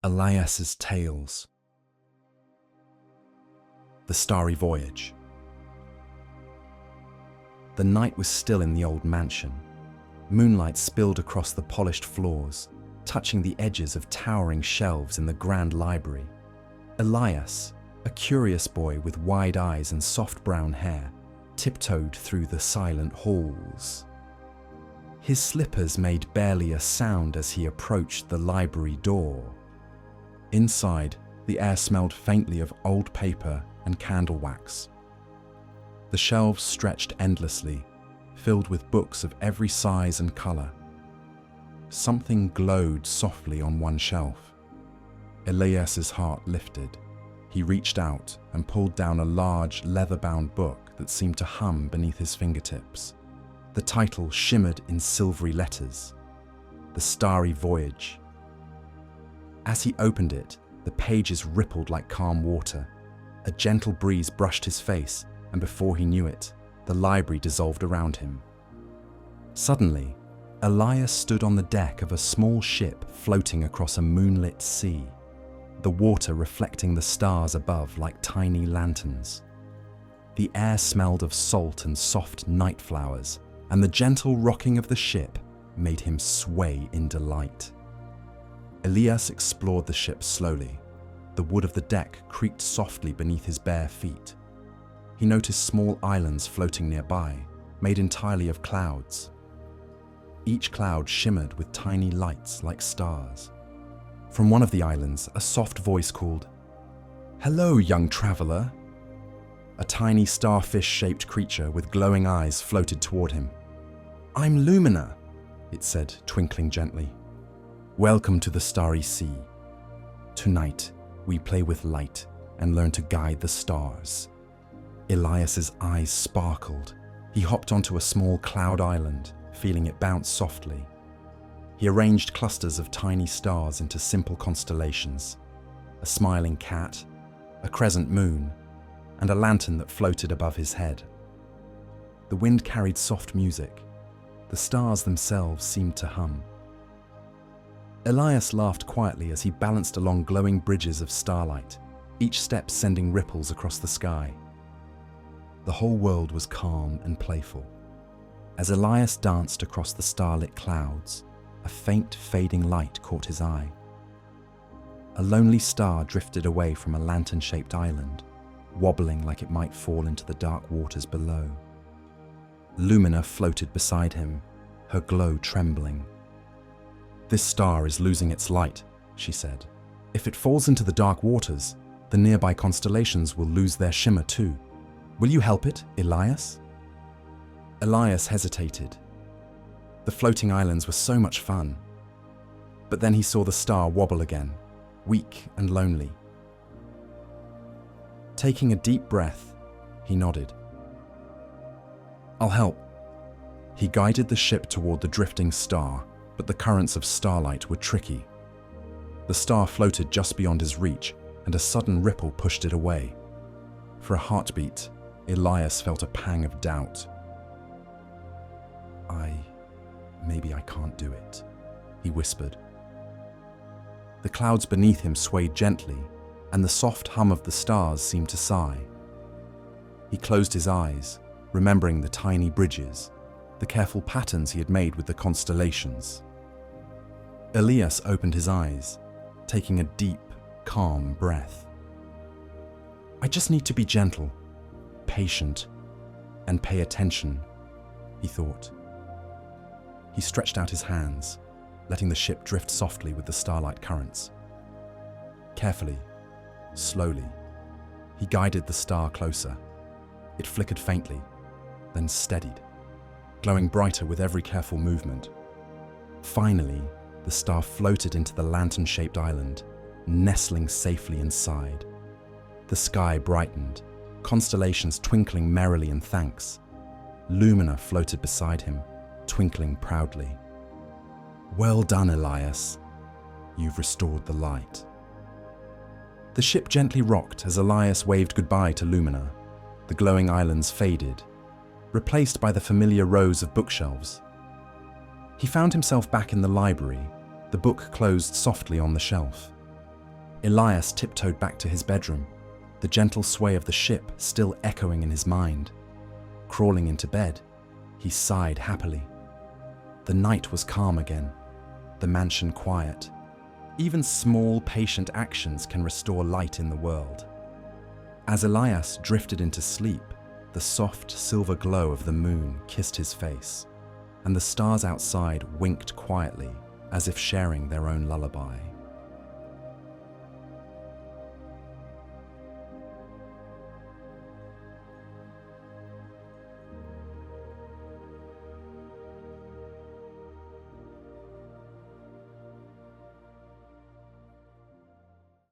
Elias Tales. The Starry Voyage. The night was still in the old mansion. Moonlight spilled across the polished floors, touching the edges of towering shelves in the grand library. Elias, a curious boy with wide eyes and soft brown hair, tiptoed through the silent halls. His slippers made barely a sound as he approached the library door. Inside, the air smelled faintly of old paper and candle wax. The shelves stretched endlessly, filled with books of every size and color. Something glowed softly on one shelf. Elias's heart lifted. He reached out and pulled down a large, leather-bound book that seemed to hum beneath his fingertips. The title shimmered in silvery letters: The Starry Voyage. As he opened it, the pages rippled like calm water. A gentle breeze brushed his face, and before he knew it, the library dissolved around him. Suddenly, Elias stood on the deck of a small ship floating across a moonlit sea, the water reflecting the stars above like tiny lanterns. The air smelled of salt and soft night flowers, and the gentle rocking of the ship made him sway in delight. Elias explored the ship slowly. The wood of the deck creaked softly beneath his bare feet. He noticed small islands floating nearby, made entirely of clouds. Each cloud shimmered with tiny lights like stars. From one of the islands, a soft voice called, "Hello, young traveler." A tiny starfish-shaped creature with glowing eyes floated toward him. "I'm Lumina," it said, twinkling gently. "Welcome to the starry sea. Tonight, we play with light and learn to guide the stars." Elias's eyes sparkled. He hopped onto a small cloud island, feeling it bounce softly. He arranged clusters of tiny stars into simple constellations: a smiling cat, a crescent moon, and a lantern that floated above his head. The wind carried soft music. The stars themselves seemed to hum. Elias laughed quietly as he balanced along glowing bridges of starlight, each step sending ripples across the sky. The whole world was calm and playful. As Elias danced across the starlit clouds, a faint, fading light caught his eye. A lonely star drifted away from a lantern-shaped island, wobbling like it might fall into the dark waters below. Lumina floated beside him, her glow trembling. "This star is losing its light," she said. "If it falls into the dark waters, the nearby constellations will lose their shimmer too. Will you help it, Elias?" Elias hesitated. The floating islands were so much fun. But then he saw the star wobble again, weak and lonely. Taking a deep breath, he nodded. "I'll help." He guided the ship toward the drifting star, but the currents of starlight were tricky. The star floated just beyond his reach, and a sudden ripple pushed it away. For a heartbeat, Elias felt a pang of doubt. Maybe I can't do it," he whispered. The clouds beneath him swayed gently, and the soft hum of the stars seemed to sigh. He closed his eyes, remembering the tiny bridges, the careful patterns he had made with the constellations. Elias opened his eyes, taking a deep, calm breath. "I just need to be gentle, patient, and pay attention," he thought. He stretched out his hands, letting the ship drift softly with the starlight currents. Carefully, slowly, he guided the star closer. It flickered faintly, then steadied, glowing brighter with every careful movement. Finally, the star floated into the lantern-shaped island, nestling safely inside. The sky brightened, constellations twinkling merrily in thanks. Lumina floated beside him, twinkling proudly. "Well done, Elias. You've restored the light." The ship gently rocked as Elias waved goodbye to Lumina. The glowing islands faded, replaced by the familiar rows of bookshelves. He found himself back in the library, the book closed softly on the shelf. Elias tiptoed back to his bedroom, the gentle sway of the ship still echoing in his mind. Crawling into bed, he sighed happily. The night was calm again, the mansion quiet. Even small, patient actions can restore light in the world. As Elias drifted into sleep, the soft silver glow of the moon kissed his face, and the stars outside winked quietly as if sharing their own lullaby.